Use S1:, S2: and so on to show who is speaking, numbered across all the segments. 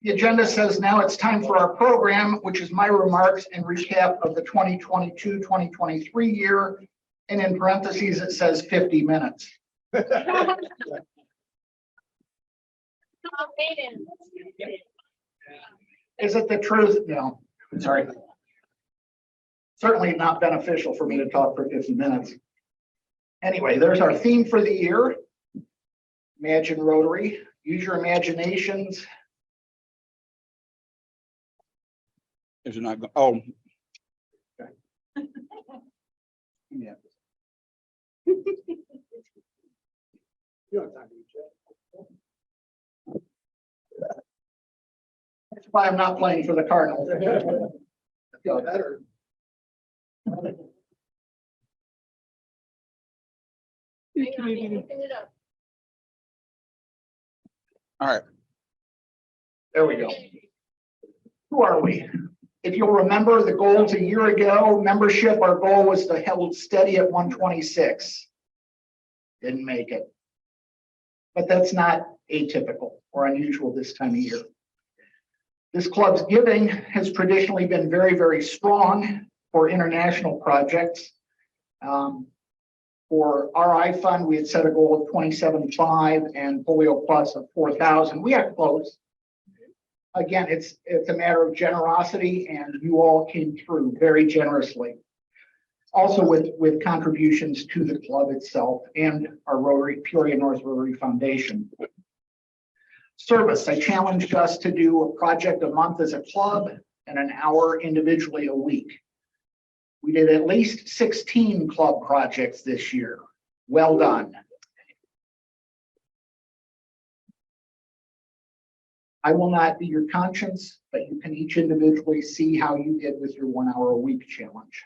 S1: The agenda says now it's time for our program, which is my remarks and recap of the 2022-2023 year. And in parentheses, it says 50 minutes. Is it the truth? No, sorry. Certainly not beneficial for me to talk for 50 minutes. Anyway, there's our theme for the year. Imagine Rotary. Use your imaginations.
S2: Is it not? Oh,
S1: Okay. Yeah. That's why I'm not playing for the Cardinals. I feel better.
S2: all right.
S1: There we go. Who are we? If you'll remember the goals a year ago, membership, our goal was to hold steady at 126. Didn't make it. But that's not atypical or unusual this time of year. This club's giving has traditionally been very, very strong for international projects. For RI Fund, we had set a goal of 27.5 and Polio Plus of 4,000. We are close. Again, it's a matter of generosity, and you all came through very generously. Also with contributions to the club itself and our Rotary Peoria-North Rotary Foundation. Service, I challenged us to do a project a month as a club and an hour individually a week. We did at least 16 club projects this year. Well done. I will not be your conscience, but you can each individually see how you did with your 1 hour a week challenge.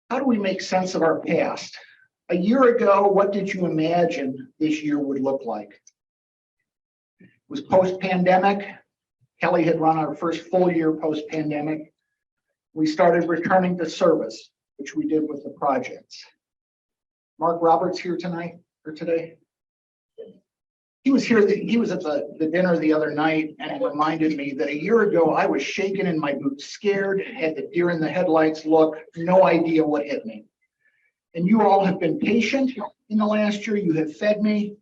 S1: How do we make sense of our past? A year ago, what did you imagine this year would look like? It was post-pandemic. Kelly had run our first full year post-pandemic. We started returning to service, which we did with the projects. Mark Roberts here tonight or today? He was here, he was at the dinner the other night, and it reminded me that a year ago I was shaking in my boots, scared, had the deer in the headlights look, no idea what hit me. And you all have been patient in the last year. You have fed me,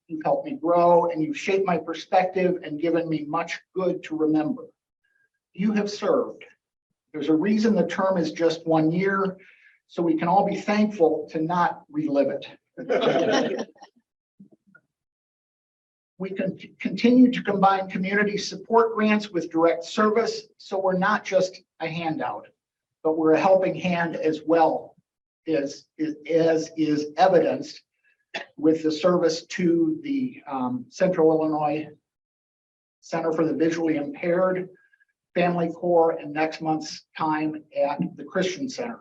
S1: you've helped me grow, and you've shaped my perspective and given me much good to remember. You have served. There's a reason the term is just 1 year, so we can all be thankful to not relive it. We can continue to combine community support grants with direct service, so we're not just a handout, but we're a helping hand as well, as is evidenced with the service to the Central Illinois Center for the Visually Impaired, Family Corps, and next month's time at the Christian Center.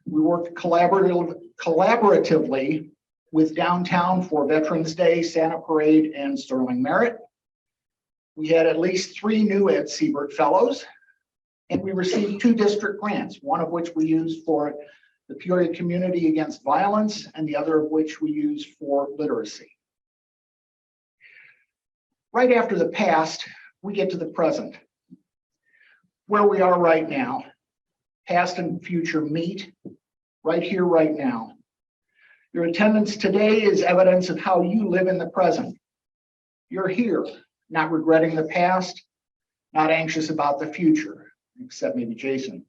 S1: We worked collaboratively with downtown for Veterans Day, Santa Parade, and Sterling Merit. We had at least 3 new Ed Siebert Fellows, and we received 2 district grants, one of which we used for the Peoria Community Against Violence, and the other of which we use for literacy. Right after the past, we get to the present. Where we are right now, past and future meet right here, right now. Your attendance today is evidence of how you live in the present. You're here, not regretting the past, not anxious about the future, except maybe Jason.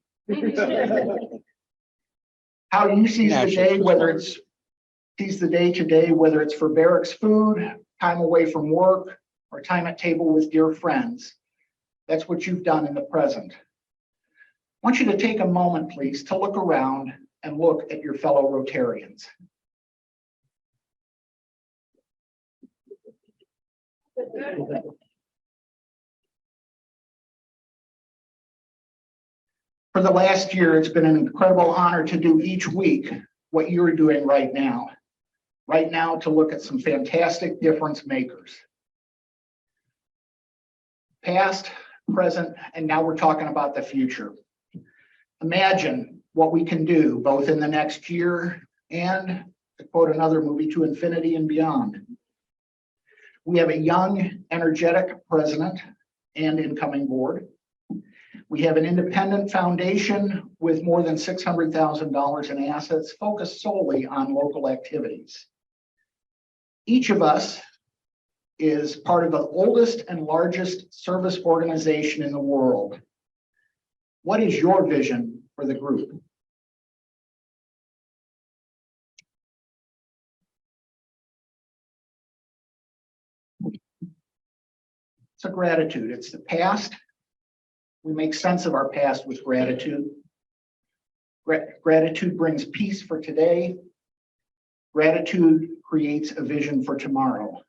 S1: How you seize the day, whether it's whether it's for barracks food, time away from work, or time at table with dear friends. That's what you've done in the present. I want you to take a moment, please, to look around and look at your fellow Rotarians. For the last year, it's been an incredible honor to do each week what you're doing right now. Right now, to look at some fantastic difference makers. Past, present, and now we're talking about the future. Imagine what we can do both in the next year and To quote another movie, to infinity and beyond. We have a young, energetic president and incoming board. We have an independent foundation with more than $600,000 in assets focused solely on local activities. Each of us is part of the oldest and largest service organization in the world. What is your vision for the group? It's a gratitude. It's the past. We make sense of our past with gratitude. Gratitude brings peace for today. Gratitude creates a vision for tomorrow.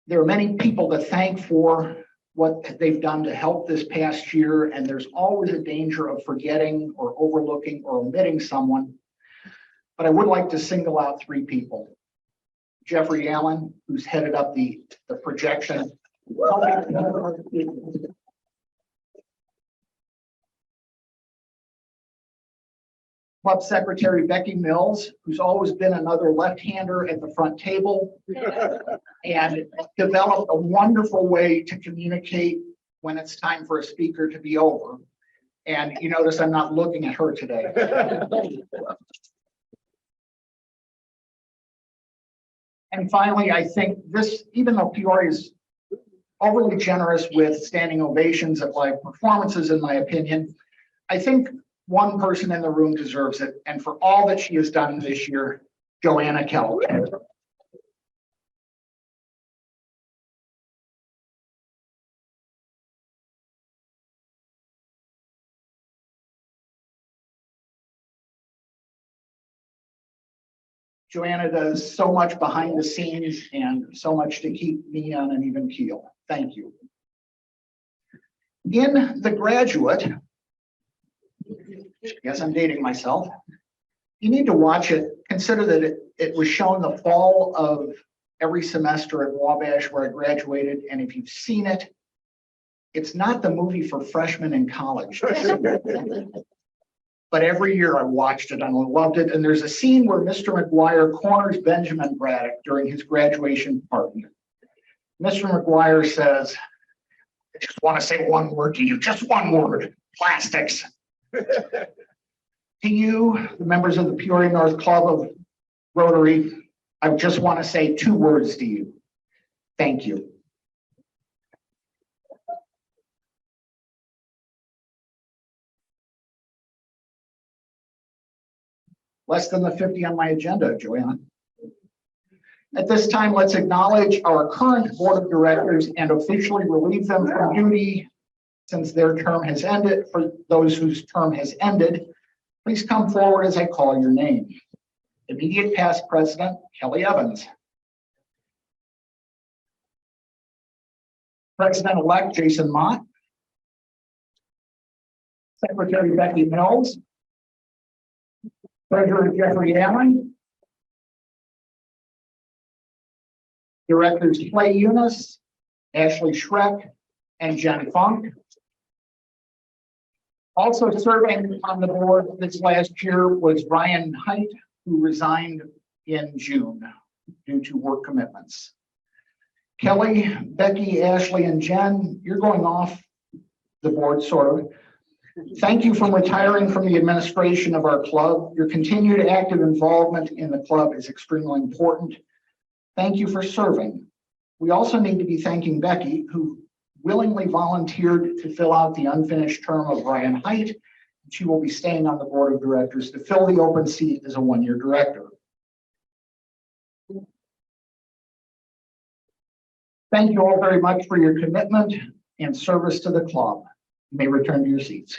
S1: There are many people to thank for what they've done to help this past year, and there's always a danger of forgetting or overlooking or omitting someone. But I would like to single out three people. Jeffrey Allen, who's headed up the projection. Club Secretary Becky Mills, who's always been another left-hander at the front table and developed a wonderful way to communicate when it's time for a speaker to be over. And you notice I'm not looking at her today. And finally, I think this, even though Peoria is overly generous with standing ovations at live performances, in my opinion, I think one person in the room deserves it. And for all that she has done this year, Joanna Keller. Joanna does so much behind the scenes and so much to keep me on an even keel. Thank you. In The Graduate, yes, I'm dating myself. You need to watch it. Consider that it was shown the fall of every semester at Wabash where I graduated. And if you've seen it, it's not the movie for freshmen in college. But every year I watched it and I loved it. And there's a scene where Mr. McGuire corners Benjamin Braddock during his graduation party. Mr. McGuire says, I just want to say one word to you, just one word, plastics. To you, the members of the Peoria-North Club of Rotary, I just want to say two words to you. Thank you. Less than the 50 on my agenda, Joanna. At this time, let's acknowledge our current board of directors and officially relieve them from duty since their term has ended. For those whose term has ended, please come forward as I call your name. Immediate past president, Kelly Evans. President Elect Jason Mott. Secretary Becky Mills. Treasurer Jeffrey Allen. Directors Clay Eunice, Ashley Schreck, and Jen Funk. Also serving on the board this last year was Ryan Height, who resigned in June due to work commitments. Kelly, Becky, Ashley, and Jen, you're going off the board, sort of. Thank you for retiring from the administration of our club. Your continued active involvement in the club is extremely important. Thank you for serving. We also need to be thanking Becky, who willingly volunteered to fill out the unfinished term of Ryan Height. She will be staying on the board of directors to fill the open seat as a one-year director. Thank you all very much for your commitment and service to the club. You may return to your seats.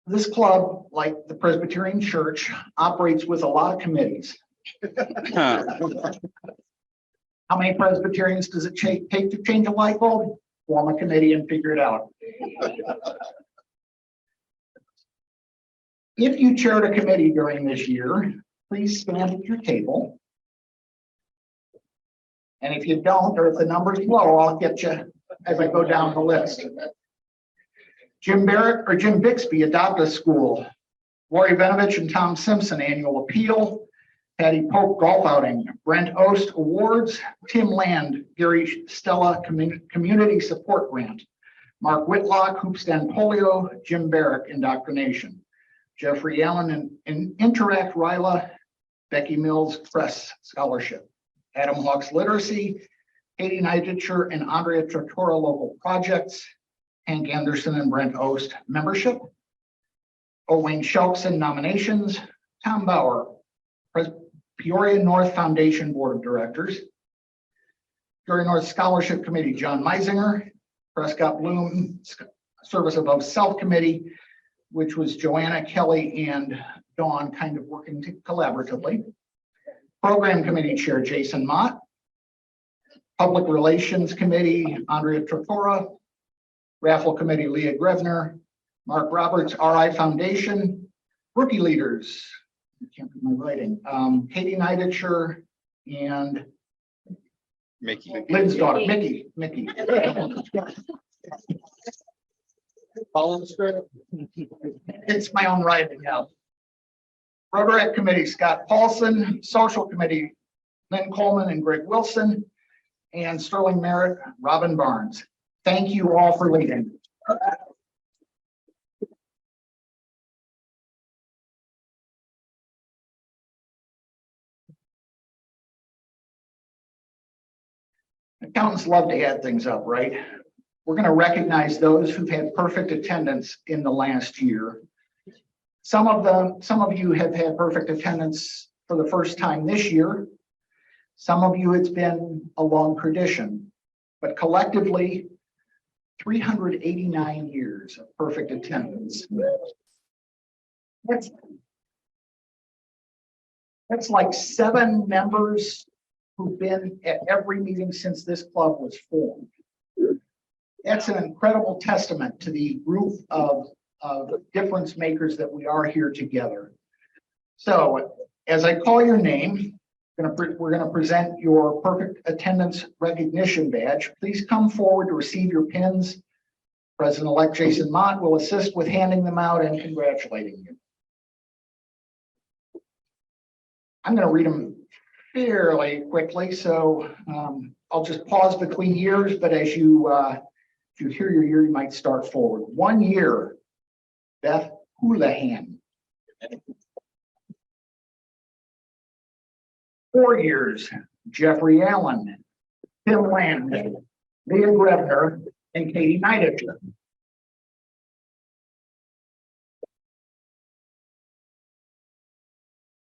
S1: This club, like the Presbyterian Church, operates with a lot of committees. How many Presbyterians does it take to change a light bulb? Form a committee and figure it out. If you chaired a committee during this year, please stand at your table. And if you don't, or if the number's low, I'll get you as I go down the list. Jim Bixby, Adopt a School. Lori Venovich and Tom Simpson, Annual Appeal. Patty Pope, Golf Outing. Brent Ost, Awards. Tim Land, Gary Stella, Community Support Grant. Mark Whitlock, Hoopstand Polio. Jim Barrick, Indoctrination. Jeffrey Allen, and Interact Ryla. Becky Mills, Press Scholarship. Adam Hawks, Literacy. Katie Neiditcher and Andrea Tortora, Local Projects. Hank Anderson and Brent Ost, Membership. Owain Shelkson, Nominations. Tom Bauer, Peoria-North Foundation Board of Directors. Peoria-North Scholarship Committee, John Meisinger. Prescott Bloom, Service Above Self Committee, which was Joanna, Kelly, and Dawn kind of working collaboratively. Program Committee Chair, Jason Mott. Public Relations Committee, Andrea Tortora. Raffle Committee, Leah Grevner. Mark Roberts, RI Foundation. Rookie Leaders, I can't read my writing. Katie Neiditcher and
S2: Mickey.
S1: Lynn's daughter, Mickey. It's my own writing now. Rotary Committee, Scott Paulson. Social Committee, Lynn Coleman and Greg Wilson. And Sterling Merritt, Robin Barnes. Thank you all for leading. Accountants love to add things up, right? We're going to recognize those who've had perfect attendance in the last year. Some of you have had perfect attendance for the first time this year. Some of you, it's been a long tradition, but collectively, 389 years of perfect attendance. That's like 7 members who've been at every meeting since this club was formed. That's an incredible testament to the group of difference makers that we are here together. So as I call your name, we're going to present your perfect attendance recognition badge. Please come forward to receive your pins. President Elect Jason Mott will assist with handing them out and congratulating you. I'm going to read them fairly quickly, so I'll just pause between years, but as you if you hear your year, you might start forward. 1 year, Beth Houlihan. 4 years, Jeffrey Allen, Tim Land, Leah Grevner, and Katie Neiditcher.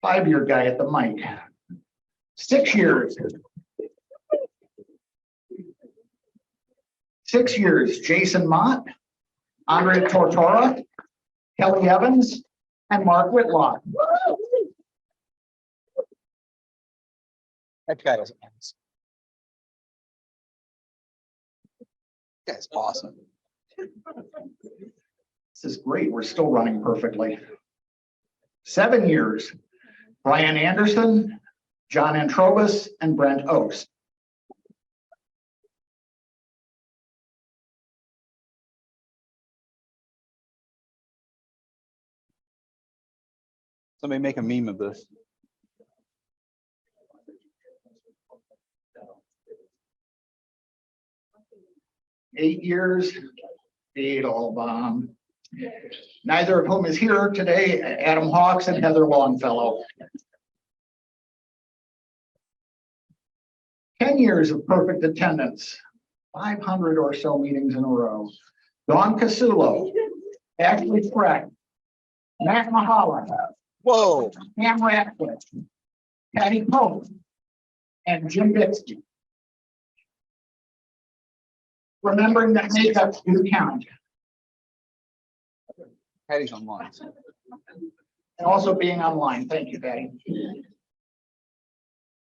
S1: 5-year guy at the mic. 6 years. 6 years, Jason Mott, Andrea Tortora, Kelly Evans, and Mark Whitlock.
S2: That guy is That guy's awesome.
S1: This is great. We're still running perfectly. 7 years, Brian Anderson, John Antrobus, and Brent Oaks.
S2: 'Somebody make a meme of this.
S1: Eight years, Beetlebomb. Neither of whom is here today, Adam Hawks and Heather Longfellow. 10 years of perfect attendance, 500 or so meetings in a row. Dawn Casulo, Ashley Freck, Matt Mahala,
S2: Whoa.
S1: Pam Ratcliffe, Patty Pope, and Jim Bixby. Remembering that makeups do count.
S2: Patty's online.
S1: And also being online. Thank you, Patty.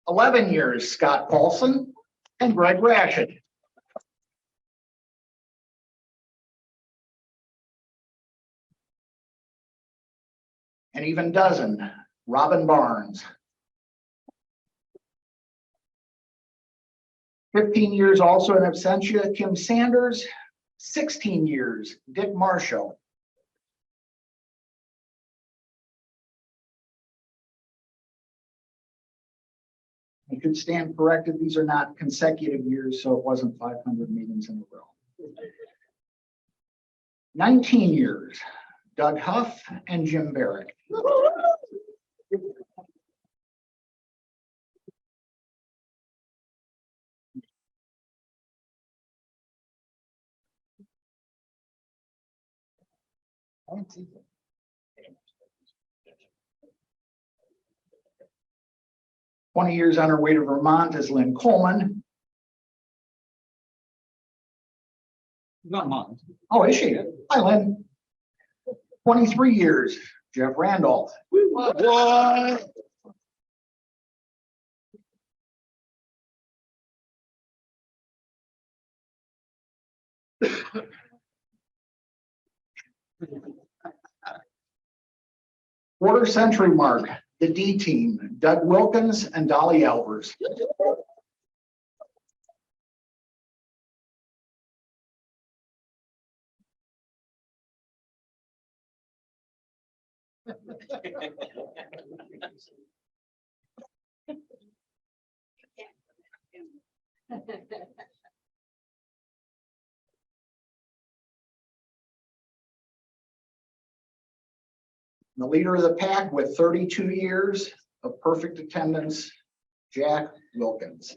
S1: 11 years, Scott Paulson and Greg Rashid. An even dozen, Robin Barnes. 15 years also in absentia, Kim Sanders. 16 years, Dick Marshall. I could stand corrected. These are not consecutive years, so it wasn't 500 meetings in a row. 19 years, Doug Huff and Jim Barrett. I don't see them. 20 years on her way to Vermont is Lynn Coleman.
S2: Not mine.
S1: Oh, is she? Hi, Lynn. 23 years, Jeff Randolph.
S2: What?
S1: Quarter century mark, the D team, Doug Wilkins and Dolly Albers. The leader of the pack with 32 years of perfect attendance, Jack Wilkins.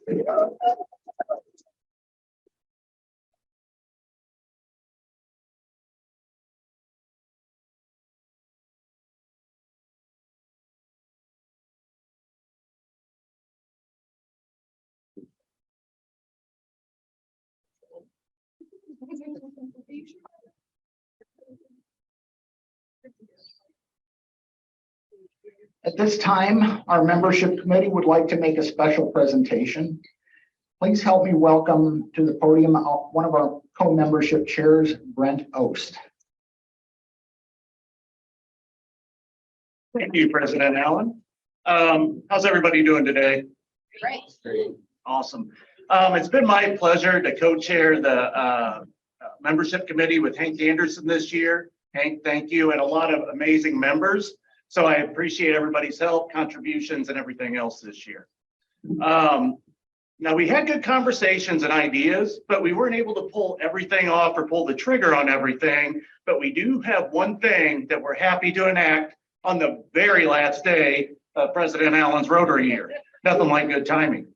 S1: At this time, our membership committee would like to make a special presentation. Please help me welcome to the podium one of our co-membership chairs, Brent Ost.
S3: Thank you, President Allen. How's everybody doing today?
S4: Great.
S3: Awesome. It's been my pleasure to co-chair the membership committee with Hank Anderson this year. Hank, thank you, and a lot of amazing members. So I appreciate everybody's help, contributions, and everything else this year. Now, we had good conversations and ideas, but we weren't able to pull everything off or pull the trigger on everything. But we do have one thing that we're happy to enact on the very last day of President Allen's Rotary Year. Nothing like good timing.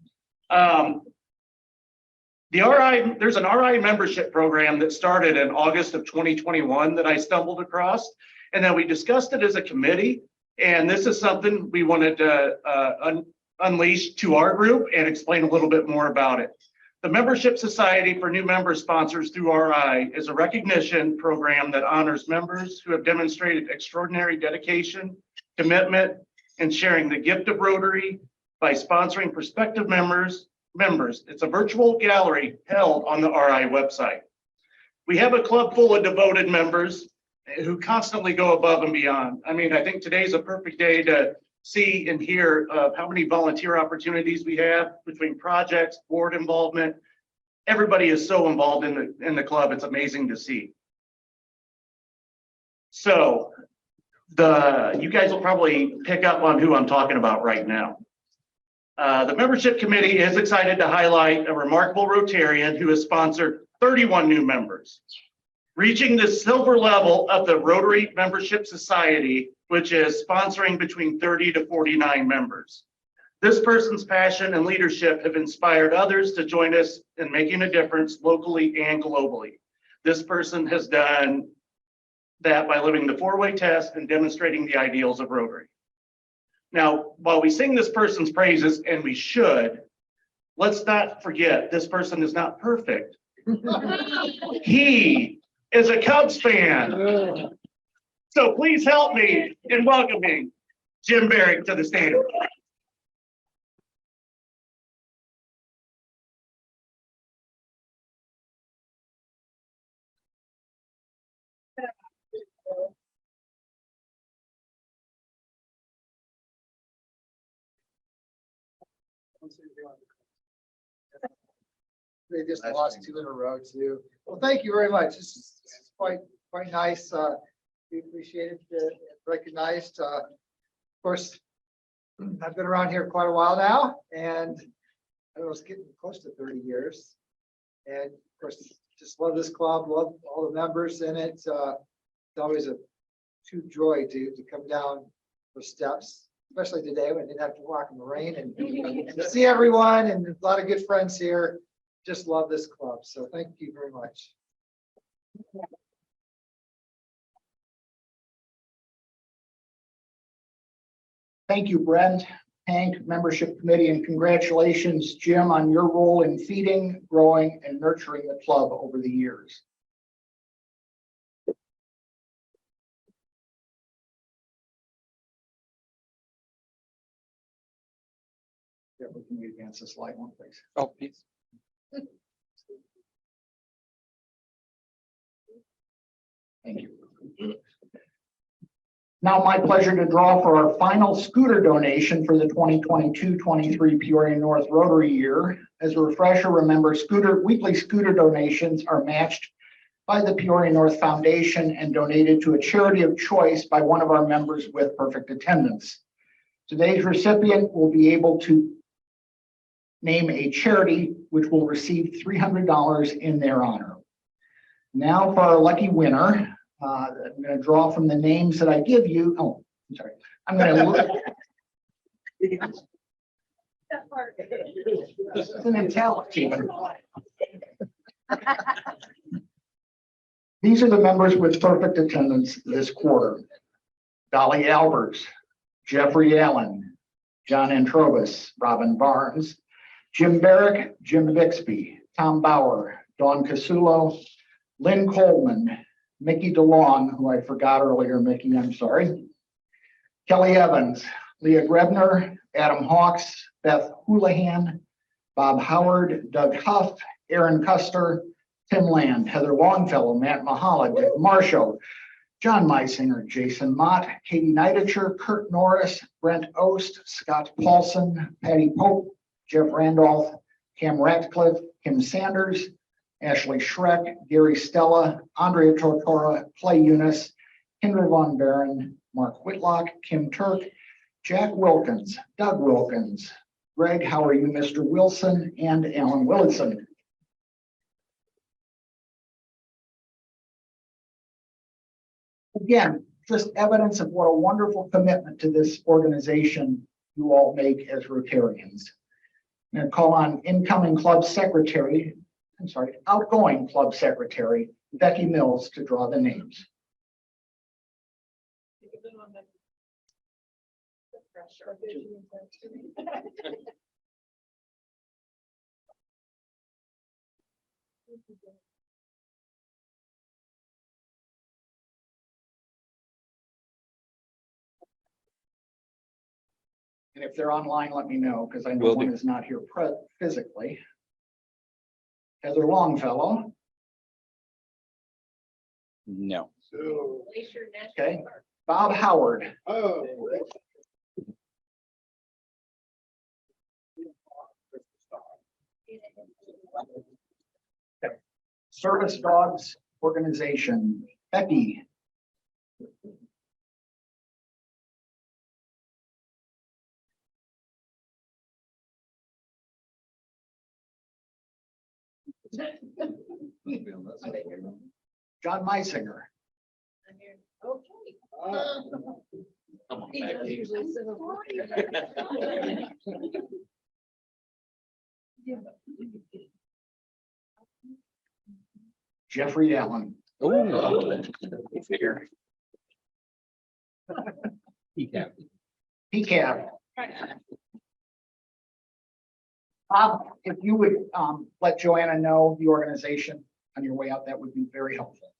S3: There's an RI membership program that started in August of 2021 that I stumbled across. And then we discussed it as a committee. And this is something we wanted to unleash to our group and explain a little bit more about it. The Membership Society for New Member Sponsors through RI is a recognition program that honors members who have demonstrated extraordinary dedication, commitment, and sharing the gift of Rotary by sponsoring prospective members. It's a virtual gallery held on the RI website. We have a club full of devoted members who constantly go above and beyond. I mean, I think today's a perfect day to see and hear of how many volunteer opportunities we have between projects, board involvement. Everybody is so involved in the club. It's amazing to see. So you guys will probably pick up on who I'm talking about right now. The membership committee is excited to highlight a remarkable Rotarian who has sponsored 31 new members, reaching the silver level of the Rotary Membership Society, which is sponsoring between 30 to 49 members. This person's passion and leadership have inspired others to join us in making a difference locally and globally. This person has done that by living the four-way test and demonstrating the ideals of Rotary. Now, while we sing this person's praises, and we should, let's not forget this person is not perfect. He is a Cubs fan. So please help me in welcoming Jim Barrett to the stage.
S4: they just lost 2 in a row too. Well, thank you very much. This is quite nice. We appreciate it, recognized. Of course, I've been around here quite a while now, and I was getting close to 30 years. And of course, just love this club, love all the members in it. It's always a true joy to come down the steps, especially today when I didn't have to walk in the rain and see everyone and a lot of good friends here. Just love this club. So thank you very much.
S1: Thank you, Brent, Hank, membership committee, and congratulations, Jim, on your role in feeding, growing, and nurturing the club over the years. Yeah, can we advance the slide one, please?
S2: Oh, please.
S1: Thank you. Now my pleasure to draw for our final scooter donation for the 2022-23 Peoria-North Rotary Year. As a refresher, remember weekly scooter donations are matched by the Peoria-North Foundation and donated to a charity of choice by one of our members with perfect attendance. Today's recipient will be able to name a charity which will receive $300 in their honor. Now for our lucky winner. I'm going to draw from the names that I give you. Oh, I'm sorry. I'm going to look. It's an italic even. These are the members with perfect attendance this quarter. Dolly Albers, Jeffrey Allen, John Antrobus, Robin Barnes, Jim Barrick, Jim Bixby, Tom Bauer, Dawn Casulo, Lynn Coleman, Mickey DeLong, who I forgot earlier, Mickey, I'm sorry, Kelly Evans, Leah Grebner, Adam Hawks, Beth Houlihan, Bob Howard, Doug Huff, Aaron Custer, Tim Land, Heather Longfellow, Matt Mahala, Dick Marshall, John Meisinger, Jason Mott, Katie Neidacher, Kurt Norris, Brent Ost, Scott Paulson, Patty Pope, Jeff Randolph, Cam Ratcliffe, Kim Sanders, Ashley Schreck, Gary Stella, Andrea Tortora, Clay Eunice, Kendra Von Baron, Mark Whitlock, Kim Turk, Jack Wilkins, Doug Wilkins, Greg, how are you, Mr. Wilson, and Alan Williadsen. Again, just evidence of what a wonderful commitment to this organization you all make as Rotarians. I'm going to call on outgoing club secretary, Becky Mills, to draw the names. And if they're online, let me know, because I know one is not here physically. Heather Longfellow.
S2: No.
S1: Okay. Bob Howard.
S4: Oh.
S1: Okay. Service Dogs Organization. Becky. John Meisinger.
S2: Come on, Becky.
S1: Jeffrey Allen.
S2: Oh, figure.
S1: PCAP. Bob, if you would let Joanna know the organization on your way out, that would be very helpful.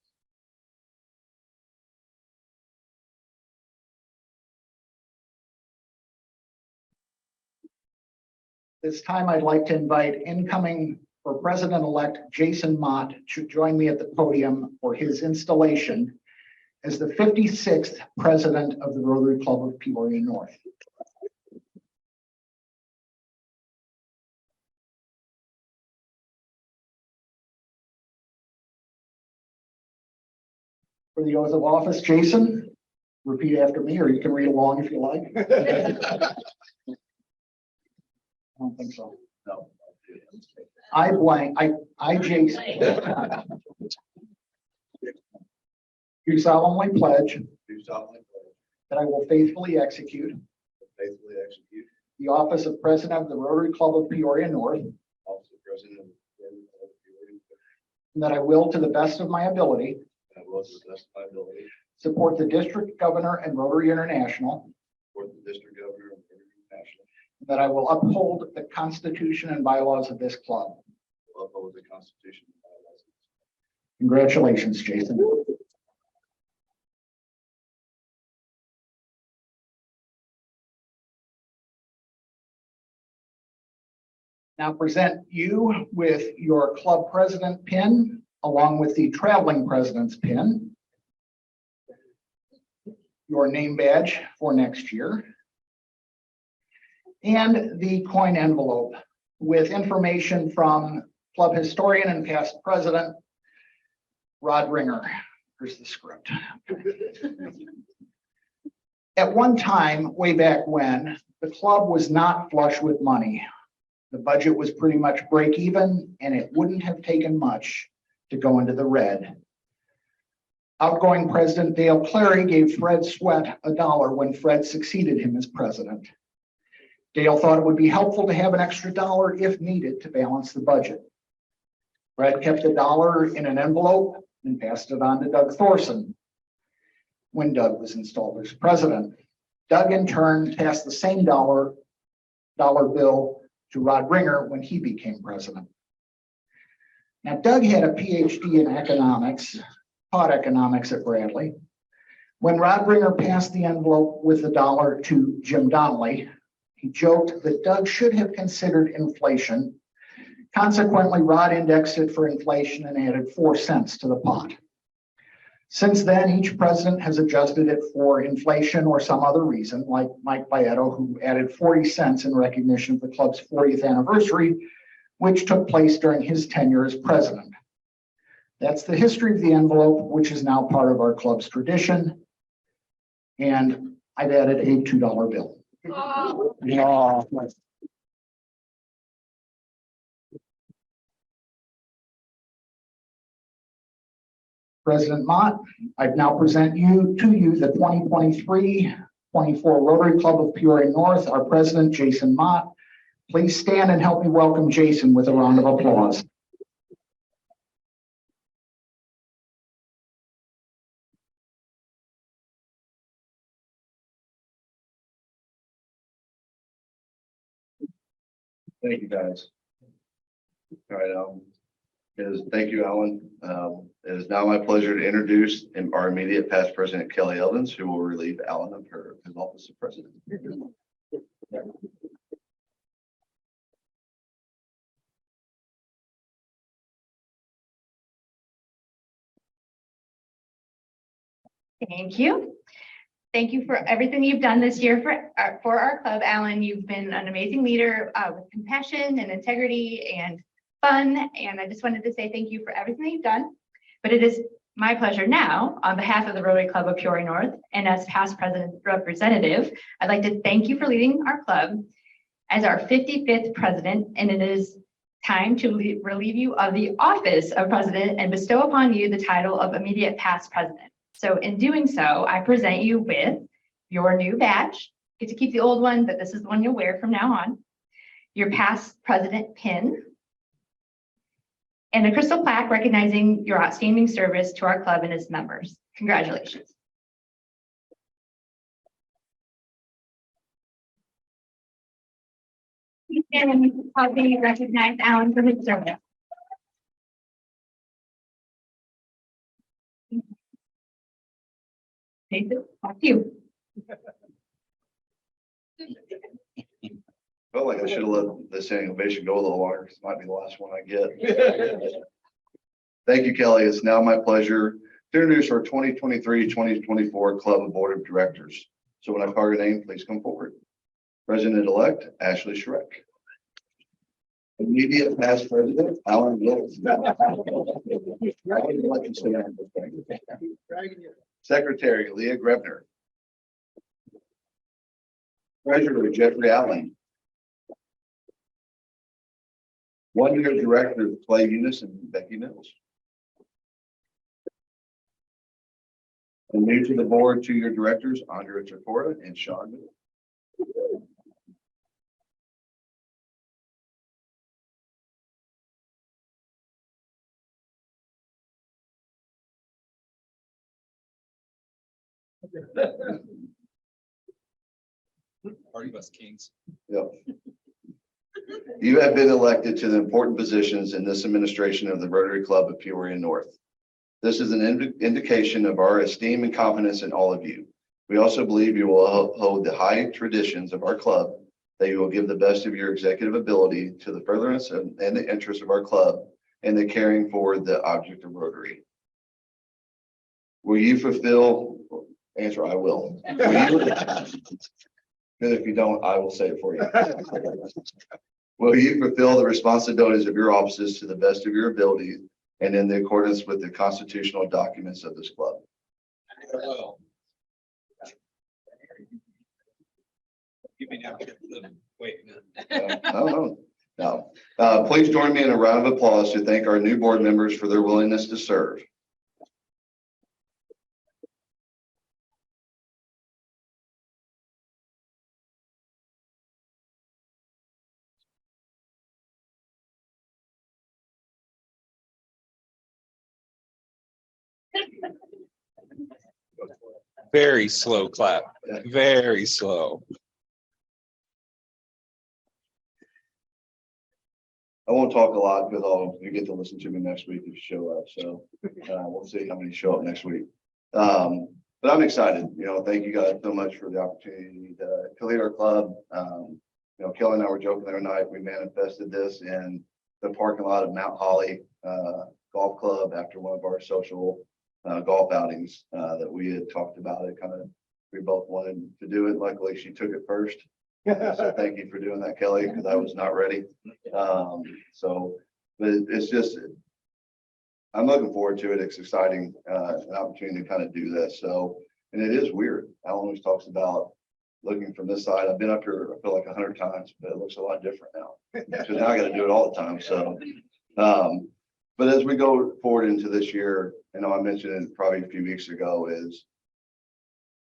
S1: This time, I'd like to invite incoming for President Elect Jason Mott to join me at the podium for his installation as the 56th President of the Rotary Club of Peoria-North. For the oath of office, Jason, repeat after me, or you can read along if you like. I don't think so.
S5: No.
S1: I, Jason. Do solemnly pledge
S5: Do solemnly pledge
S1: that I will faithfully execute
S5: to faithfully execute
S1: the office of President of the Rotary Club of Peoria-North,
S5: the office of President of the Rotary Club of Peoria-North,
S1: and that I will, to the best of my ability,
S5: and I will, to the best of my ability,
S1: support the district governor and Rotary International,
S5: support the district governor of Rotary International,
S1: and that I will uphold the Constitution and bylaws of this club.
S5: will uphold the Constitution and bylaws.
S1: Congratulations, Jason. Now present you with your club president pin, along with the traveling president's pin, your name badge for next year, and the coin envelope with information from club historian and past president, Rod Ringer. Here's the script. At one time, way back when, the club was not flush with money. The budget was pretty much break even, and it wouldn't have taken much to go into the red. Outgoing President Dale Clary gave Fred Sweat $1 when Fred succeeded him as president. Dale thought it would be helpful to have an extra $1 if needed to balance the budget. Fred kept $1 in an envelope and passed it on to Doug Thorson when Doug was installed as president. Doug in turn passed the same dollar bill to Rod Ringer when he became president. Now, Doug had a PhD in economics, taught economics at Bradley. When Rod Ringer passed the envelope with the $1 to Jim Donnelly, he joked that Doug should have considered inflation. Consequently, Rod indexed it for inflation and added 4 cents to the pot. Since then, each president has adjusted it for inflation or some other reason, like Mike Baietto, who added 40 cents in recognition of the club's 40th anniversary, which took place during his tenure as president. That's the history of the envelope, which is now part of our club's tradition. And I've added a $2 bill. Oh. President Mott, I now present to you the 2023-24 Rotary Club of Peoria-North, our president, Jason Mott. Please stand and help me welcome Jason with a round of applause.
S5: Thank you, guys. All right, thank you, Alan. It is now my pleasure to introduce our immediate past president, Kelly Eldens, who will relieve Alan of his office of president.
S6: Thank you. Thank you for everything you've done this year for our club, Alan. You've been an amazing leader with compassion and integrity and fun. And I just wanted to say thank you for everything you've done. But it is my pleasure now, on behalf of the Rotary Club of Peoria-North and as past president representative, I'd like to thank you for leading our club as our 55th president. And it is time to relieve you of the office of president and bestow upon you the title of immediate past president. So in doing so, I present you with your new badge. You get to keep the old one, but this is the one you'll wear from now on. Your past president pin. And a crystal plaque recognizing your outstanding service to our club and its members. Congratulations. And help me recognize Alan for his service. Jason, back to you.
S5: Felt like I should have let this standing ovation go a little longer because it might be the last one I get. Thank you, Kelly. It's now my pleasure to introduce our 2023-2024 Club Board of Directors. So when I call your name, please come forward. President-elect Ashley Schreck. Immediate past president, Alan Williadsen.
S4: Dragging you.
S5: Secretary, Leah Grebner. Treasurer, Jeffrey Allen. 1-year director, Clay Eunice and Becky Mills. And new to the board, 2-year directors, Andrea Tripora and Sean Moore.
S2: Party bus kings.
S5: Yep. You have been elected to the important positions in this administration of the Rotary Club of Peoria-North. This is an indication of our esteem and confidence in all of you. We also believe you will hold the high traditions of our club, that you will give the best of your executive ability to the furtherance and the interests of our club and the caring for the object of Rotary. Will you fulfill? Answer, I will. Good, if you don't, I will say it for you. Will you fulfill the responsibilities of your offices to the best of your ability and in accordance with the constitutional documents of this club?
S2: Give me now. Wait.
S5: No. Please join me in a round of applause to thank our new board members for their willingness to serve.
S2: Very slow clap. Very slow.
S5: I won't talk a lot because you get to listen to me next week if you show up. So we'll see how many show up next week. But I'm excited. Thank you guys so much for the opportunity to lead our club. Kelly and I were joking the other night. We manifested this in the parking lot of Mount Holly Golf Club after one of our social golf outings that we had talked about it. We both wanted to do it. Luckily, she took it first. So thank you for doing that, Kelly, because I was not ready. But it's just, I'm looking forward to it. It's exciting, an opportunity to kind of do this. So, and it is weird. Alan always talks about looking from this side. I've been up here, I feel like 100 times, but it looks a lot different now. Because now I got to do it all the time. So, but as we go forward into this year, I mentioned it probably a few weeks ago, is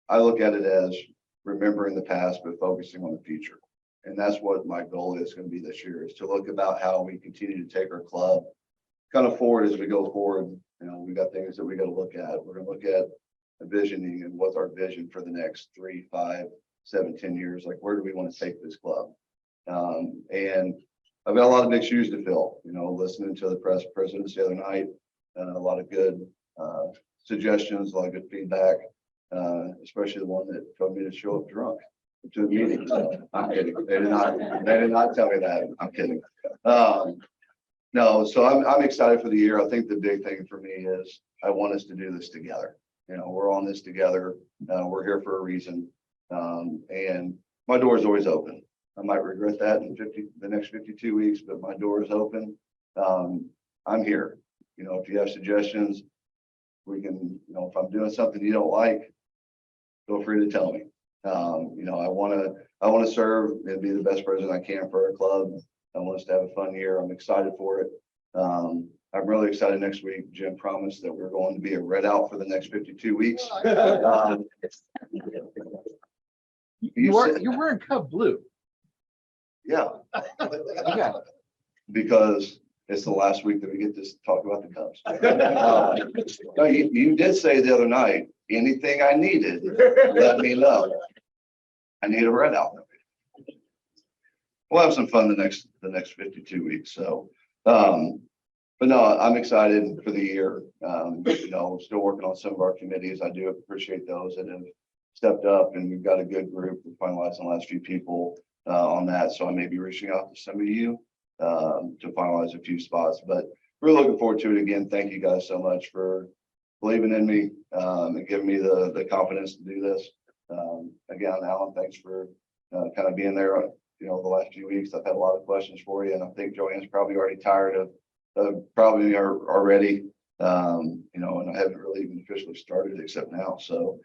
S5: I look at it as remembering the past, but focusing on the future. And that's what my goal is going to be this year, is to look about how we continue to take our club kind of forward as we go forward. We got things that we got to look at. We're going to look at the visioning and what's our vision for the next 3, 5, 7, 10 years. Like, where do we want to take this club? And I've got a lot of big shoes to fill, listening to the presidents the other night, a lot of good suggestions, a lot of good feedback, especially the one that told me to show up drunk to the meeting. So, I'm kidding. They did not tell me that. I'm kidding. No, so I'm excited for the year. I think the big thing for me is I want us to do this together. We're on this together. We're here for a reason. And my door is always open. I might regret that in the next 52 weeks, but my door is open. I'm here. If you have suggestions, we can, if I'm doing something you don't like, feel free to tell me. I want to serve and be the best president I can for our club. I want us to have a fun year. I'm excited for it. I'm really excited next week. Jim promised that we're going to be a red out for the next 52 weeks.
S7: You're wearing Cub blue.
S5: Yeah.
S7: Yeah.
S5: Because it's the last week that we get to talk about the Cubs. No, you did say the other night, anything I needed, let me know. I need a red out. We'll have some fun the next 52 weeks. So, but no, I'm excited for the year. Still working on some of our committees. I do appreciate those that have stepped up, and we've got a good group. We're finalizing the last few people on that. So I may be reaching out to some of you to finalize a few spots, but we're looking forward to it again. Thank you guys so much for believing in me and giving me the confidence to do this. Again, Alan, thanks for kind of being there the last few weeks. I've had a lot of questions for you, and I think Joanne's probably already tired of probably are already, and I haven't really even officially started except now. So,